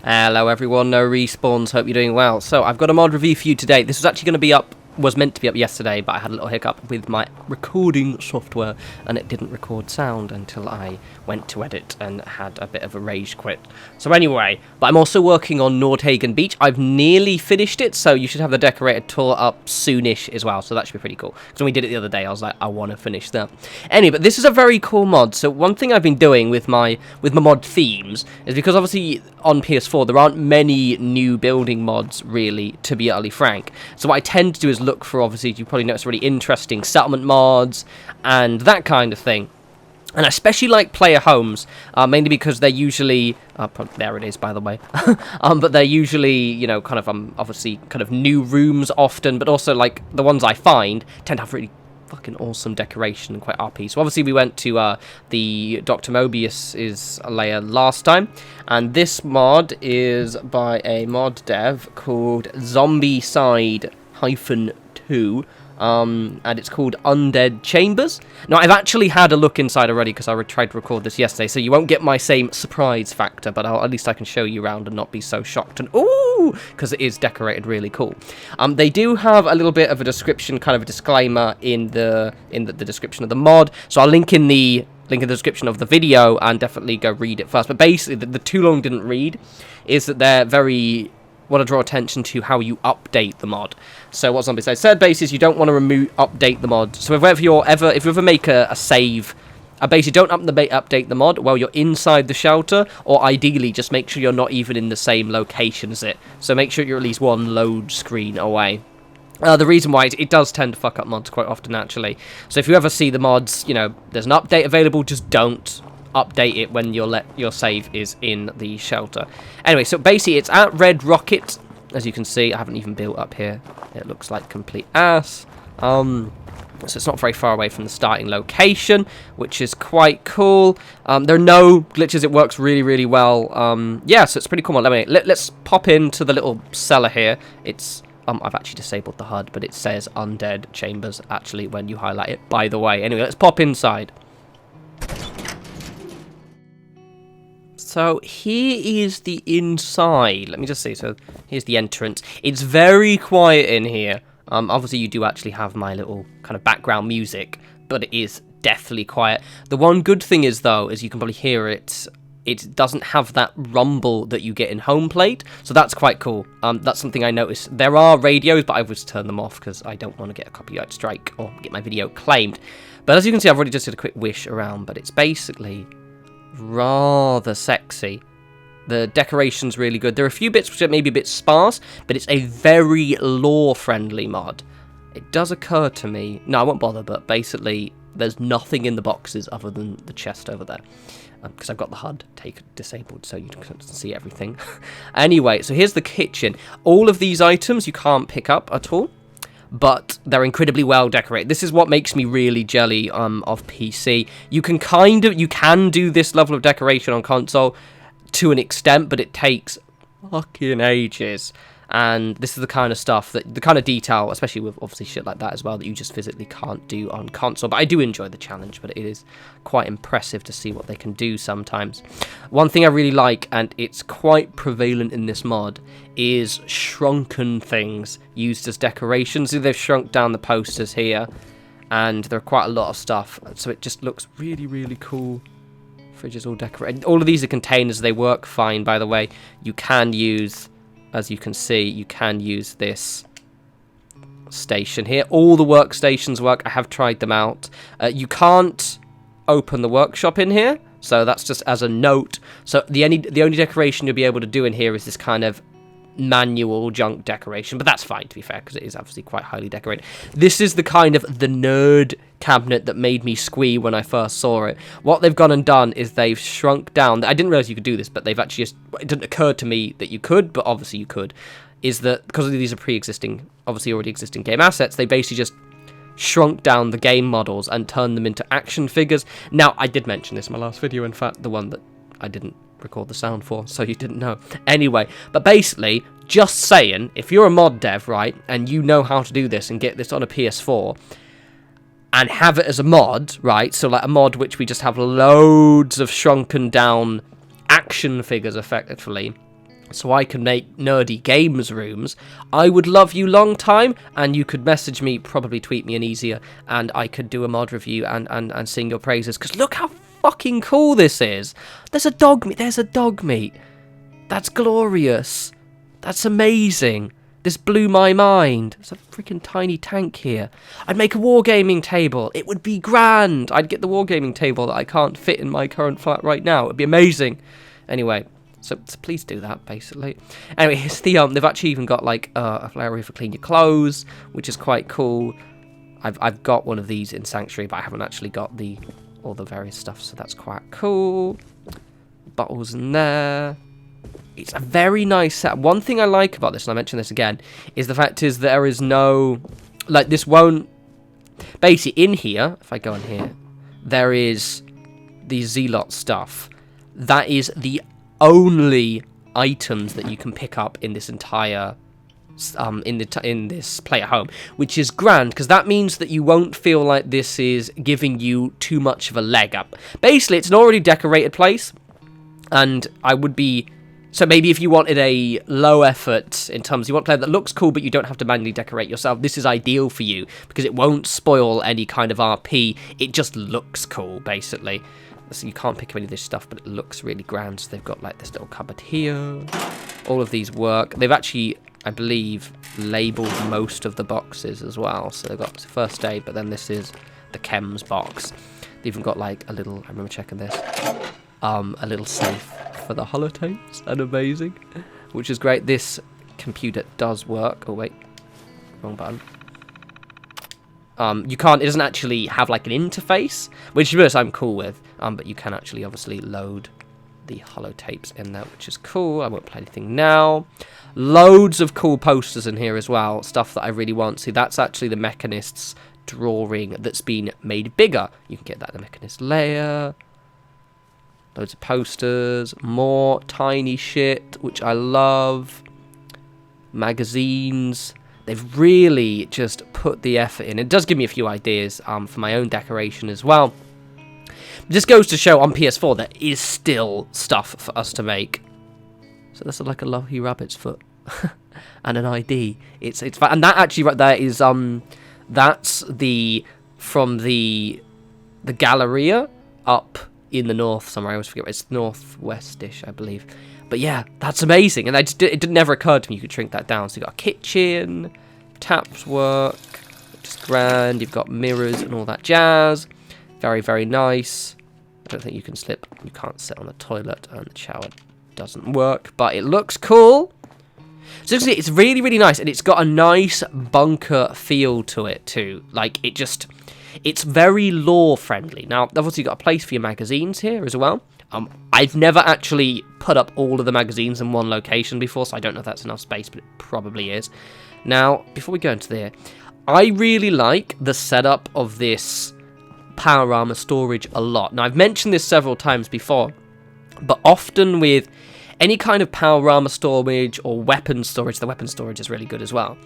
Hello everyone, no respawns, hope you're doing well. So I've got a mod review for you today. This was actually going to be up, was meant to be up yesterday, but I had a little hiccup with my recording software and it didn't record sound until I went to edit and had a bit of a rage quit. So anyway, but I'm also working on Nordhagen Beach. I've nearly finished it, so you should have the decorated tour up soonish as well, so that should be pretty cool. Because when we did it the other day, I was like, I want to finish that. Anyway, but this is a very cool mod. So one thing I've been doing with my mod themes is because obviously on PS4 there aren't many new building mods really, to be utterly frank. So what I tend to do is look for, obviously you probably noticed, really interesting settlement mods and that kind of thing. And I especially like player homes, mainly because they're usually, there it is by the way, but they're usually, you know, kind of, obviously kind of new rooms often, but also like the ones I find tend to have really fucking awesome decoration and quite RP. So obviously we went to the Dr. Mobius's layer last time, and this mod is by a mod dev called Zombicide-II. And it's called Undead Chambers. Now, I've actually had a look inside already because I tried to record this yesterday, so you won't get my same surprise factor, but at least I can show you around and not be so shocked and ooh, because it is decorated really cool. They do have a little bit of a description, kind of a disclaimer in the description of the mod, so I'll link in the description of the video and definitely go read it first. But basically, the too long didn't read is that they're very want to draw attention to how you update the mod. So what Zombicide said basically is you don't want to update the mod. So if you ever make a save, basically don't update the mod while you're inside the shelter, or ideally just make sure you're not even in the same location as it. So make sure you're at least one load screen away. The reason why it does tend to fuck up mods quite often, actually. So if you ever see the mods, you know, there's an update available, just don't update it when your save is in the shelter. Anyway, so basically it's at Red Rocket. As you can see, I haven't even built up here. It looks like complete ass. So it's not very far away from the starting location, which is quite cool. There are no glitches. It works really, really well. Yeah, so it's pretty cool. Let's pop into the little cellar here. It's I've actually disabled the HUD, but it says Undead Chambers actually when you highlight it, by the way. Anyway, let's pop inside. So here is the inside. Let me just see. So here's the entrance. It's very quiet in here. Obviously you do actually have my little kind of background music, but it is deathly quiet. The one good thing is, though, as you can probably hear it, it doesn't have that rumble that you get in home plate, so that's quite cool. That's something I noticed. There are radios, but I've just turned them off because I don't want to get a copyright strike or get my video claimed. But as you can see, I've already just did a quick wish around, but it's basically rather sexy. The decoration's really good. There are a few bits which are maybe a bit sparse, but it's a very lore-friendly mod. It does occur to me... No, I won't bother, but basically there's nothing in the boxes other than the chest over there. Because I've got the HUD disabled, so you can see everything. Anyway, so here's the kitchen. All of these items you can't pick up at all, but they're incredibly well decorated. This is what makes me really jelly of PC. You can do this level of decoration on console to an extent, but it takes fucking ages. And this is the kind of stuff the kind of detail, especially with obviously shit like that as well, that you just physically can't do on console. But I do enjoy the challenge, but it is quite impressive to see what they can do sometimes. One thing I really like, and it's quite prevalent in this mod, is shrunken things used as decorations. So they've shrunk down the posters here, and there are quite a lot of stuff, so it just looks really, really cool. Fridge is all decorated. All of these are containers. They work fine, by the way. You can use... As you can see, you can use this station here. All the workstations work. I have tried them out. You can't open the workshop in here, so that's just as a note. So the only decoration you'll be able to do in here is this kind of manual junk decoration, but that's fine, to be fair, because it is obviously quite highly decorated. This is the kind of the nerd cabinet that made me squee when I first saw it. What they've gone and done is they've shrunk down. I didn't realize you could do this, but they've actually just... It didn't occur to me that you could, but obviously you could. Is that because these are pre-existing, obviously already existing game assets, they basically just shrunk down the game models and turned them into action figures. Now, I did mention this in my last video, in fact, the one that I didn't record the sound for, so you didn't know. Anyway, but basically, just saying, if you're a mod dev, right, and you know how to do this and get this on a PS4 and have it as a mod, right, so like a mod which we just have loads of shrunken down action figures, effectively, so I can make nerdy games rooms, I would love you long time, and you could message me, probably tweet me an easier, and I could do a mod review and sing your praises, because look how fucking cool this is. There's a dog meat. That's glorious. That's amazing. This blew my mind. There's a freaking tiny tank here. I'd make a wargaming table. It would be grand. I'd get the wargaming table that I can't fit in my current flat right now. It'd be amazing. Anyway, so please do that, basically. Anyway, here's the, they've actually even got, like, a area for clean your clothes, which is quite cool. I've got one of these in Sanctuary, but I haven't actually got all the various stuff, so that's quite cool. Bottles in there. It's a very nice set. One thing I like about this, and I mention this again, is the fact is there is no, like, this won't, basically in here, if I go in here, there is the Zealot stuff. That is the only items that you can pick up in this entire, in this play at home, which is grand, because that means that you won't feel like this is giving you too much of a leg up. Basically, it's an already decorated place, and I would be... So maybe if you wanted a low effort in terms, you want a player that looks cool but you don't have to manually decorate yourself, this is ideal for you because it won't spoil any kind of RP. It just looks cool, basically. So you can't pick up any of this stuff, but it looks really grand. So they've got like this little cupboard here. All of these work. They've actually, I believe, labelled most of the boxes as well. So they've got first aid, but then this is the chems box. They've even got like a little, I remember checking this, a little safe for the holotapes, and amazing, which is great. This computer does work. Oh wait, wrong button. You can't, it doesn't actually have like an interface, which to be honest I'm cool with, but you can actually obviously load the holotapes in there, which is cool. I won't play anything now. Loads of cool posters in here as well, stuff that I really want. See, that's actually the Mechanist's drawing that's been made bigger. You can get that in the Mechanist layer. Loads of posters, more tiny shit, which I love. Magazines. They've really just put the effort in. It does give me a few ideas for my own decoration as well. This goes to show on PS4 there is still stuff for us to make. So that's like a lovely rabbit's foot and an ID. It's fun. And that actually right there is that's from the Galleria up in the north somewhere. I always forget. It's northwestish, I believe. But yeah, that's amazing. And it never occurred to me you could shrink that down. So you've got a kitchen, taps work, which is grand. You've got mirrors and all that jazz. Very, very nice. I don't think you can slip. You can't sit on the toilet, and the shower doesn't work. But it looks cool. So it's really, really nice. And it's got a nice bunker feel to it too. Like, it's very lore friendly. Now, obviously you've got a place for your magazines here as well. I've never actually put up all of the magazines in one location before, so I don't know if that's enough space, but it probably is. Now, before we go into there, I really like the setup of this power armor storage a lot. Now, I've mentioned this several times before, but often with any kind of power armor storage or weapon storage, the weapon storage is really good as well,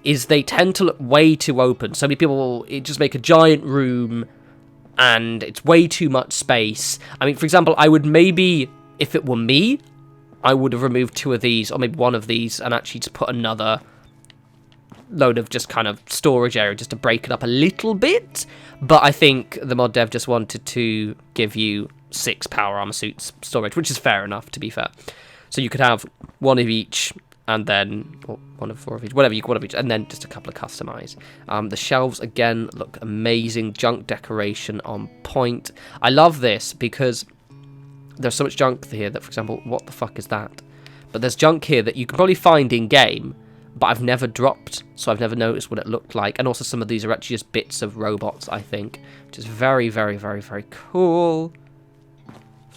is they tend to look way too open. So many people just make a giant room and it's way too much space. I mean, for example, I would maybe, if it were me, I would have removed 2 of these or maybe 1 of these and actually just put another load of just kind of storage area just to break it up a little bit. But I think the mod dev just wanted to give you 6 power armor suits storage, which is fair enough, to be fair. So you could have 1 of each, and then, or 1 of 4 of each, whatever, you 1 of each, and then just a couple of customize. The shelves, again, look amazing. Junk decoration on point. I love this because there's so much junk here that, for example, what the fuck is that? But there's junk here that you can probably find in-game, but I've never dropped, so I've never noticed what it looked like. And also some of these are actually just bits of robots, I think, which is very, very, very, very cool.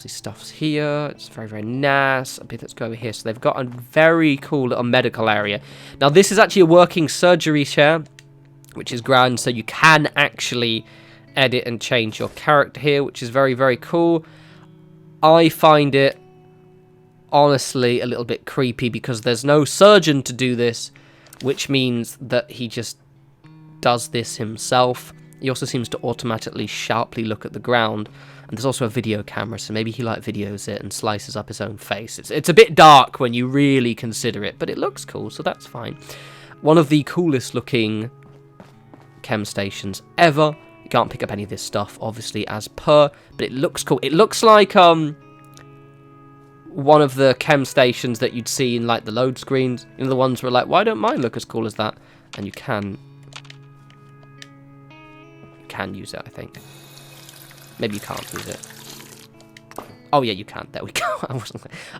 Stuff's here. It's very, very nice. A bit, let's go over here. So they've got a very cool little medical area. Now, this is actually a working surgery chair, which is grand. So you can actually edit and change your character here, which is very, very cool. I find it, honestly, a little bit creepy because there's no surgeon to do this, which means that he just does this himself. He also seems to automatically sharply look at the ground. And there's also a video camera, so maybe he like videos it and slices up his own face. It's a bit dark when you really consider it, but it looks cool, so that's fine. One of the coolest looking chem stations ever. You can't pick up any of this stuff, obviously, as per, but it looks cool. It looks like one of the chem stations that you'd see in like the load screens. You know, the ones where like, why don't mine look as cool as that? And you can use it, I think. Maybe you can't use it. Oh yeah, you can. There we go.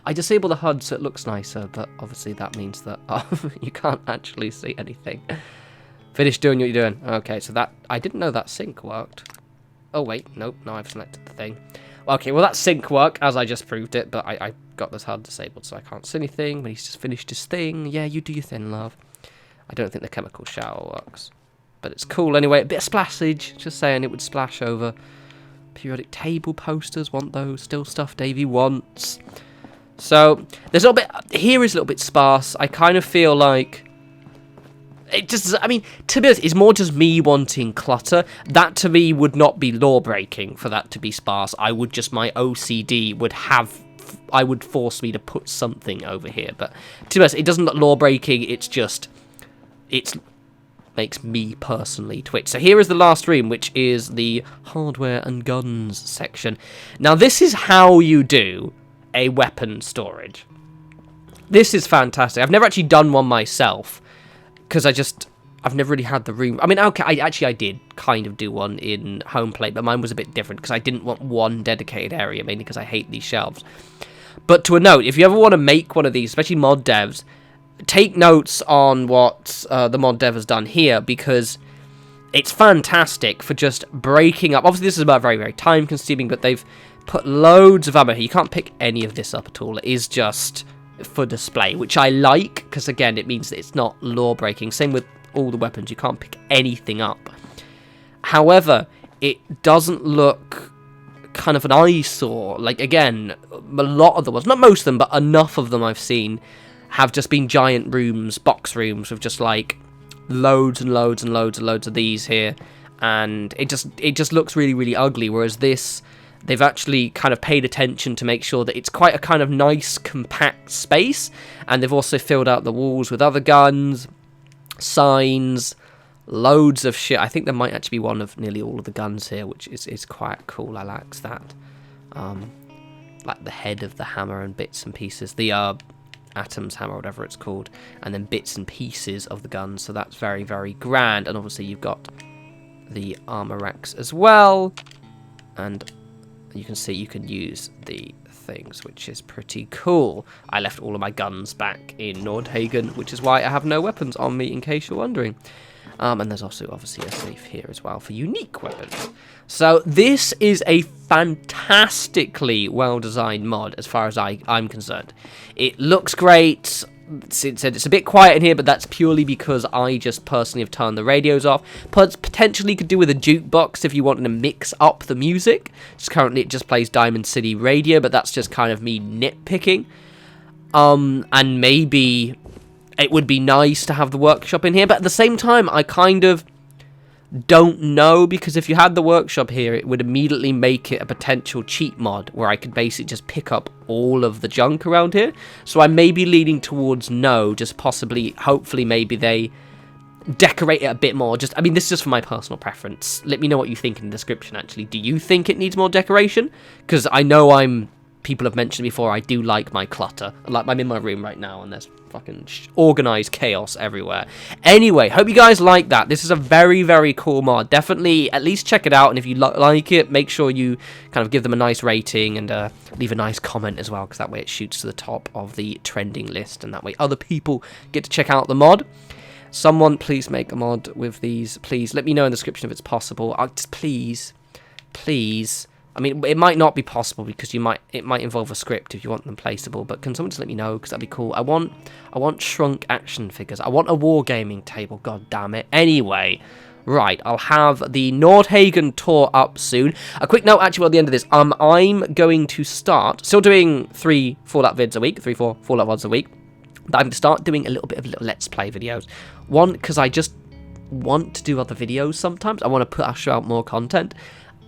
I disable the HUD so it looks nicer, but obviously that means that you can't actually see anything. Finish doing what you're doing. Okay, so that... I didn't know that sync worked. Oh wait, nope, no, I've selected the thing. Okay, well that sync worked, as I just proved it, but I got this HUD disabled, so I can't see anything, but he's just finished his thing. Yeah, you do your thing, love. I don't think the chemical shower works. But it's cool anyway. A bit of splashage. Just saying, it would splash over. Periodic table posters, want those. Still stuff Davey wants. So, there's a little bit... Here is a little bit sparse. I kind of feel like... It just... I mean, to be honest, it's more just me wanting clutter. That, to me, would not be law-breaking for that to be sparse. I would just... My OCD would have... I would force me to put something over here. But, to be honest, it doesn't look law-breaking. It's just... It's... makes me personally twitch. So here is the last room, which is the hardware and guns section. Now this is how you do a weapon storage. This is fantastic. I've never actually done one myself because I've never really had the room. I mean, okay, I did kind of do one in home plate, but mine was a bit different because I didn't want one dedicated area, mainly because I hate these shelves. But to a note, if you ever want to make one of these, especially mod devs, take notes on what the mod dev has done here, because it's fantastic for just breaking up. Obviously, this is about very, very time-consuming, but they've put loads of ammo here. You can't pick any of this up at all. It is just for display, which I like, because, again, it means that it's not law-breaking. Same with all the weapons. You can't pick anything up. However, it doesn't look kind of an eyesore. Like, again, a lot of the ones, not most of them, but enough of them I've seen, have just been giant rooms, box rooms, with just like loads and loads and loads and loads of these here, and it just looks really, really ugly. Whereas this, they've actually kind of paid attention to make sure that it's quite a kind of nice, compact space, and they've also filled out the walls with other guns, signs, loads of shit. I think there might actually be one of nearly all of the guns here, which is quite cool. I like that. Like the head of the hammer and bits and pieces. The Atom's hammer, whatever it's called, and then bits and pieces of the guns, so that's very, very grand. And obviously you've got the armor racks as well, and you can see you can use the things, which is pretty cool. I left all of my guns back in Nordhagen, which is why I have no weapons on me, in case you're wondering. And there's also obviously a safe here as well for unique weapons. So this is a fantastically well-designed mod as far as I'm concerned. It looks great. It's a bit quiet in here, but that's purely because I just personally have turned the radios off. Potentially could do with a jukebox if you wanted to mix up the music. Just currently it just plays Diamond City Radio, but that's just kind of me nitpicking. And maybe it would be nice to have the workshop in here, but at the same time, I kind of don't know, because if you had the workshop here, it would immediately make it a potential cheat mod, where I could basically just pick up all of the junk around here. So I may be leaning towards no, just possibly, hopefully, maybe they decorate it a bit more. I mean, this is just for my personal preference. Let me know what you think in the description, actually. Do you think it needs more decoration? Because I know people have mentioned before, I do like my clutter. Like, I'm in my room right now, and there's fucking organized chaos everywhere. Anyway, hope you guys like that. This is a very, very cool mod. Definitely at least check it out, and if you like it, make sure you kind of give them a nice rating and leave a nice comment as well, because that way it shoots to the top of the trending list, and that way other people get to check out the mod. Someone please make a mod with these. Please let me know in the description if it's possible. Just please. I mean, it might not be possible because it might involve a script if you want them placeable, but can someone just let me know, because that'd be cool. I want shrunk action figures. I want a wargaming table, god damn it. Anyway, right, I'll have the Nordhagen tour up soon. A quick note, actually, at the end of this, I'm going to start, still doing 3 Fallout vids a week, 3-4 Fallout VODs a week, but I'm going to start doing a little bit of little Let's Play videos. One, because I just want to do other videos sometimes. I want to push out more content.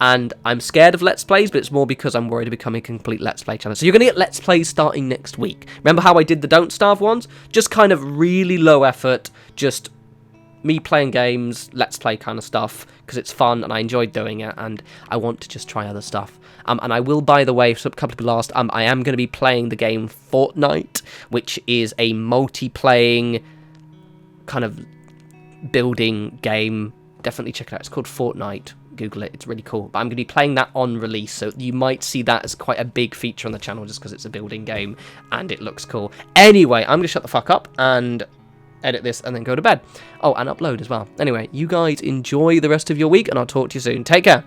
And I'm scared of Let's Plays, but it's more because I'm worried of becoming a complete Let's Play channel. So you're going to get Let's Plays starting next week. Remember how I did the Don't Starve ones? Just kind of really low effort, just me playing games, Let's Play kind of stuff, because it's fun and I enjoyed doing it, and I want to just try other stuff. And I will, by the way, for a couple of people asked, I am going to be playing the game Fortnite, which is a multi-playing kind of building game. Definitely check it out. It's called Fortnite. Google it, it's really cool. But I'm going to be playing that on release, so you might see that as quite a big feature on the channel just because it's a building game and it looks cool. Anyway, I'm going to shut the fuck up and edit this and then go to bed. Oh, and upload as well. Anyway, you guys enjoy the rest of your week and I'll talk to you soon. Take care.